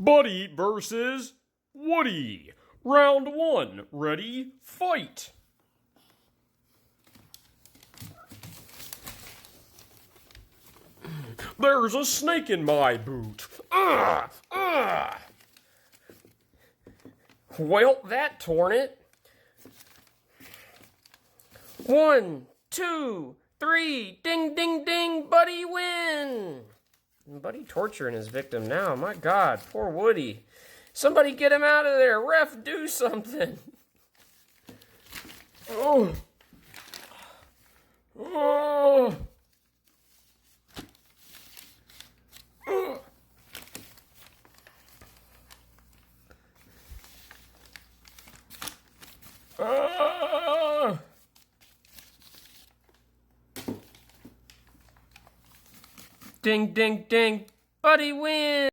Buddy versus Woody. Round one. Ready? Fight! There's a snake in my boot. Well, that torn it. 1, 2, 3. Ding, ding, ding. Buddy win. Buddy torturing his victim now. My God, poor Woody. Somebody get him out of there. Ref, do something. Oh. Oh. Ding, ding, ding. Buddy wins.